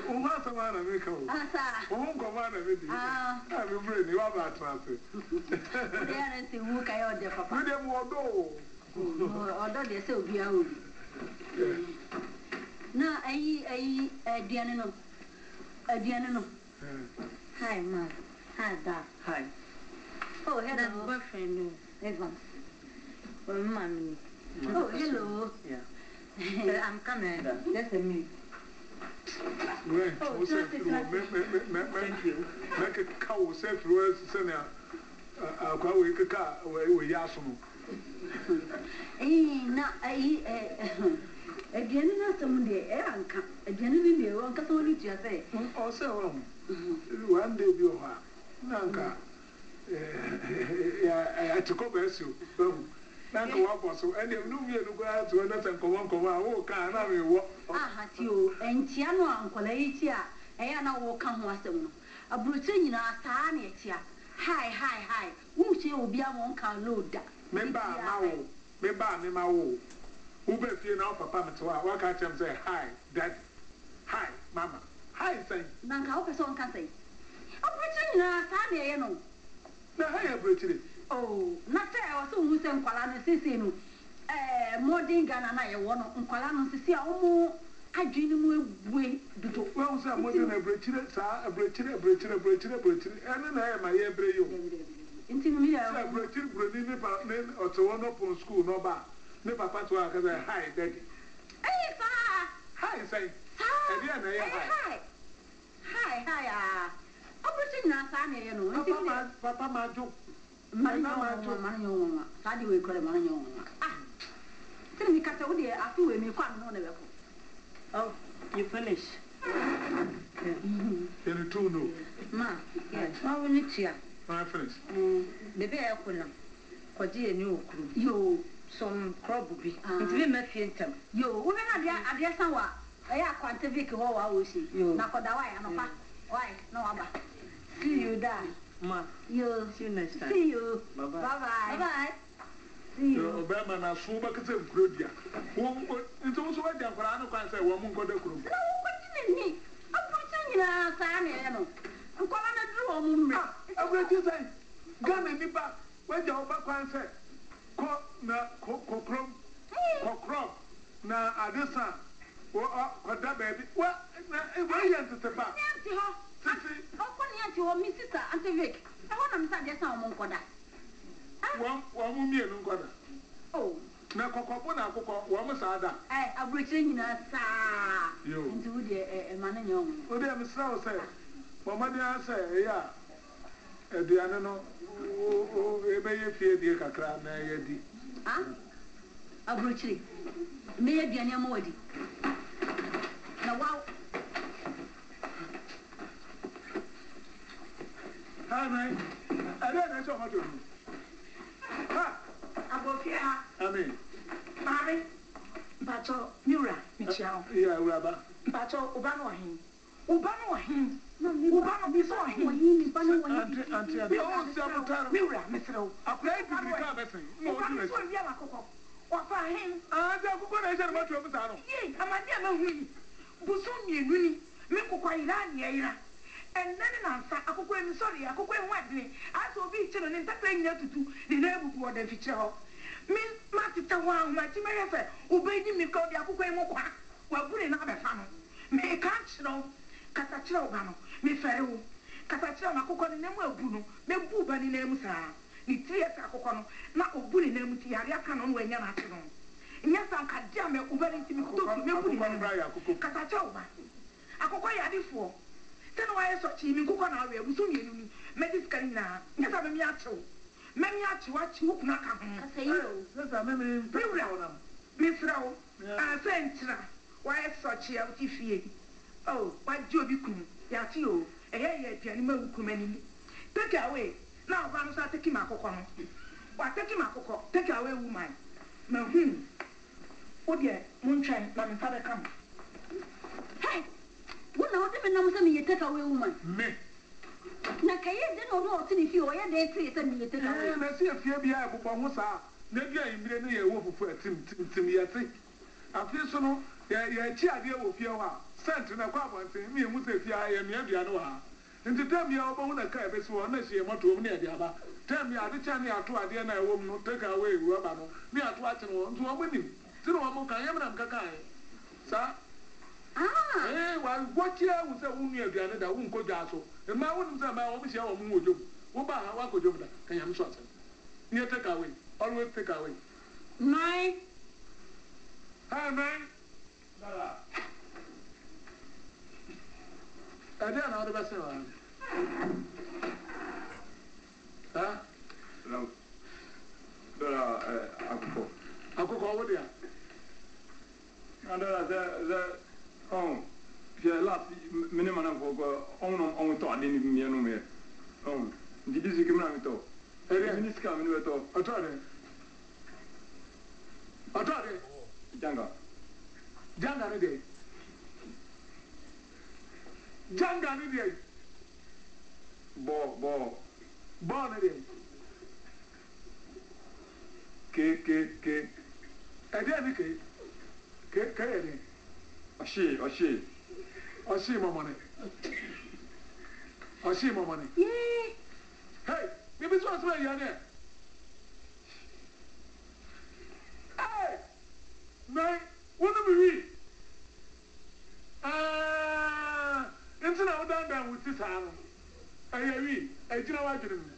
Uma semana me come. Commander, maybe. I'm ready. You are transfer. Who can you papa? William Wado. Although they say we are. No, Diana. Hi, ma. Hi, da. Hi. Oh, hello, boyfriend. Evans. Oh, mommy. Oh, hello. Yeah. I'm coming. That's a me. Oh, thank you. Make a cow safe words, Senya. I'll go with a car with Yasum. Again, not some day, a genuine one can only just say. Also, one day you are. Nanka. I took over you. Nanka was so, and you knew me to go out to another and come on, oh, can't have you. Ah, you and Tiano and Coletia, and I will come once a brutin in our Sania. Hi. Won't you be a monk and load? Member, my old. Who bet you now, Papa, to what I can say, hi, Daddy. Hi, Mama. Hi, say. Nanka, person can say. A brutin in our Sania, you know. Now, I have written. Oh, not I was so Muslim Colana Sissino. More Dingan and I want Colana Sissia, almost. I dream we do. Well, some more than a bridge, a bridge, and then I am my every you. Into me, I bridge, Brennan, or to one up on school, no bar. No papa to a hi, Daddy. Hey, hi, say. Hi. Opportunity Nasani, you know. Papa Majo. Manio, Sadi will call a manio. Ah, tell me, Cataway, after we may come on the level. Oh, you finish. Then two no. Ma, yes, how will it here? I finish. The bear couldn't. What do you know? You, some crop would be. It's been my fiantem. You, women are there somewhere. I are quantific all I will see. You, Nakodawai, and why, no, Abba. See you there. Ma, you see you next time. See you. Bye bye. Bye. See you. Obama na so ba kase kurodia. Wo nto so ba dia kwara no kwan say wo mun koda kuro. Na wo kwati ni. Aputa nyina sa na ye no. Nkola na duru wo mun me. Abrati say. Gana nipa we dia oba kwan say. Ko na kokrom. Kokrom na adesa. Wo koda baby. Wa na e wa yent tepa. Nti ho. Sisi. Okoni anti wo mi sister anti Vic. E wona mi sa dia sa wo mun koda. Wa mu mie no nkoda. Oh. Na kokoko na akoko wa mu saada. Abrochire nyina saa. Nti wo de ma na nyo. Wo de mi sra wo say. Mama de answer ya. Eduane no o ebe ye fie die kakra na ye di. Ah? Abrochire. Me ye duane am wadi. Na wow. Ha nai. Ada na so ma do. Ha. Abofia. Amen. Mari. Bato Mura, Michao. Yeah, Uraba. Bato Ubano hin. Ubano hin. Ubano before hin. Auntie, you all say about Mura, Mr. Apply to the car person. No, you so yama koko. Wa fa hin. Ah, da koko na je ma to mu sa no. Ye, amade ma hu. Buso mienu ni. Me kokwa ira ni ira. And then answer, akoko emi sorry, akoko enwadne. Aso bi chiro ni ntakra nya tutu, ni na ebubu o da fiche ho. Me matita wa ma ti mere fe, obedi mi ko di akoko emu kwa. Wa bure na abefa no. Me ka chiro, kata chiro ba no. Me fere wo. Kata chiro na akoko ni nemu abu no. Me bu ba ni nemu sa. Ni tie sa akoko no. Na obu ni nemu ti yare aka no no anya na chiro. Nya san ka dia me obedi ti mi ko to me bu ni nemu. Kata chiro ba. Akoko ya difo. Then why so chi mi kuko na we buso mienu ni medical na nyasa me miacho wachi wuku na ka ho Asayo sasa me wura me frawo sentra why so chi out fie oh what jobi kunu ya ti o ye piani ma wuku mani take away now ba no sa take ma akoko no wa take ma akoko take away woman ma o de mun try na me fa be kam hey what now the number me take away woman me na kaye de no tini fi o ye de ti se me take away na se afia bia e bobon ho sa na bia imire ne ye wo fufu atim ya ti afi so no ya chi ade wo fie wa sent na kwa bonten me mu se fie ya me aduane wa nti tam ya obo na ka ebe so na hie moto mu na ade aba tam ya ade cha na ato ade na ewo mu no take away ru aba no me ato ache no nti wo nim ti no mo kan ya me na mkaka sa wa gwochia wo se wo nu aduane da wo nko dwa so e ma wo nim se ma wo hia wo mu wo jom wo ba ha wa ko jom da kan ya me so ache ni take away always take away nine ha nine dala ade na ode ba se wa ha no dala akoko wo dia andala the oh je la minimum na ko on to ade ni mi enu me oh ndi disi kimna mi to minister mi no to atore janga ne de janga ne de bo ne de ke ade ni ke ade oshi momone hey bibi so asma ya ne hey nai wonu mi wi entina odandan wuti saano ayawi ejina wadwene mu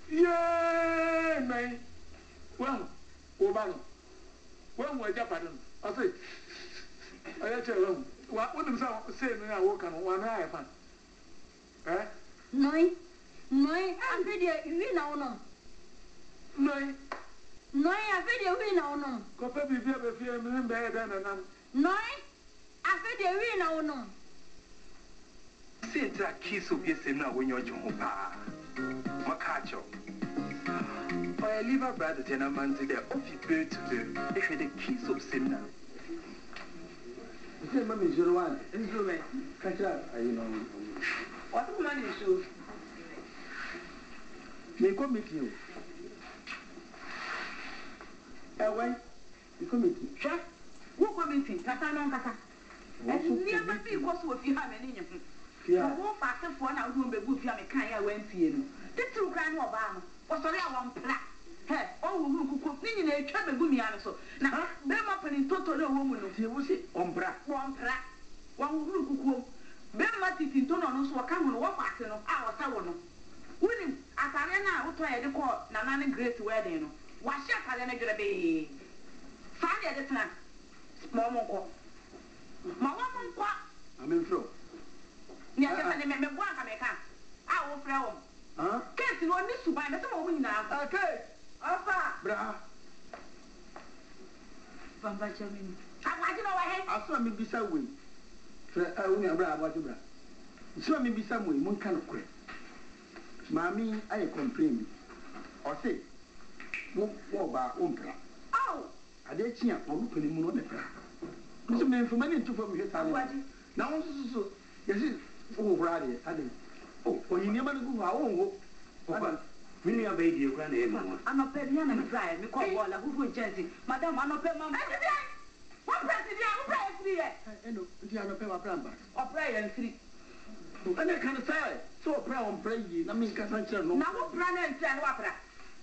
ye nai wo ba no wo ajapadon ase aya che wa wonu sa se no ya wo kan wa na ya fan Noi afede wi na wono noi afede wi na wono ko pe bi be fie mi mbe ya da na noi afede wi na wono Senta kiso biese na wonyo jho pa makacho oya liver brother tena manzi de ofi be to the if the kiso sinna Say mami 01 instrument kacha ayi no what money show me committee why the committee sha wo committee kata non kata ni aba bi ko so fi ha me ni nyem yeah wo fa se fo na wo be gu fi me kan ya wan fie no titru kran no ba no wo so ya won pra he o wo huru kuko ni nyina etwa be gu mi ane so na be ma pani toto le wo mu no tie wo se ombra wa huru kuko be ma titi to no so ka hu no wo fa se no a wo sa wo no wuni atare na wo to ye de ko na na ne great wedding no wa sha atare na dwere be fa ne de tena mo mo ko amen fro ni aka ne me bo aka me ka a wo frɛ wo kesi no ni suban me se mo nyina okay afa bra bamba chamini agwaji no wa he aso mi bisa we frɛ uni abra abati bra so mi bisa mo mun kan kure mami ayi complain bi o se wo ba ompra au ade chia onu pani mu no ne pra nso me mfuma ni ntufo mi hweta ne na won so yesi wo brade ade oyi ni ma ngu ha wo papa mini ya bayi die kra na e mo anope ni na me fry me call wall agufu chance madam anope mama wo president wo president eno ndi anope wa pramba o prayer free ane kan sai so pra on pray yi na min ka san kire no na wo pra na free na wa pra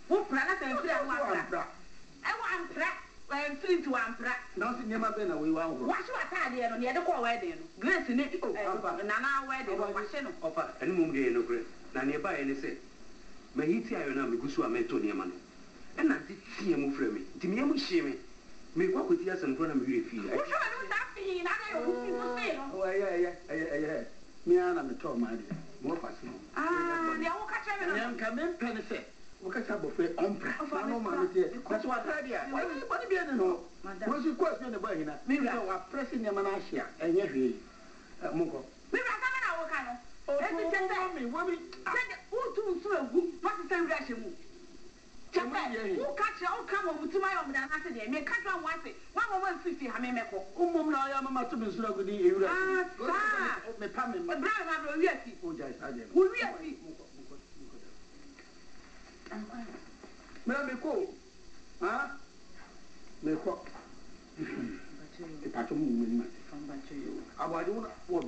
wo pra na san free na wa pra e wa ampra wa free to ampra na so nyema be na we wa ho wa so atade no ne de ko wedding no grace ne na na wedding no wa she no opa eni mum de no kre na ne ba ene se ma hiti ayo na me gusu amento ne ma no e na ti tie mu frɛ me ti me mu hye me kwa kwoti asem kro na me hwere fi wo so na ta fi na na yo fi so se no o ya mi ana me to ma de mo fa so ne wo ka che me no nyam ka me pen se wo ka cha bo fe ompra na no ma me te na so atra dia wa ni boni bi ene no wo si kwa so ne ba hina mi so wa press ne ma na ahia enye hwe mo ko mi ra ka na wo ka no eti tete wo mi utu nso egu ma se san ria hemu tete wo ka che o ka mo mutima yo mda na se de me ka twa wo ase wa mo ma fifi ha me meko umum na ya mama to me sura gudi ewura me pa me bra ma bro wi ati o ja sa je wo wi ati me ko ha me ko pato mu mu ni ma From Bacho. abɔade wo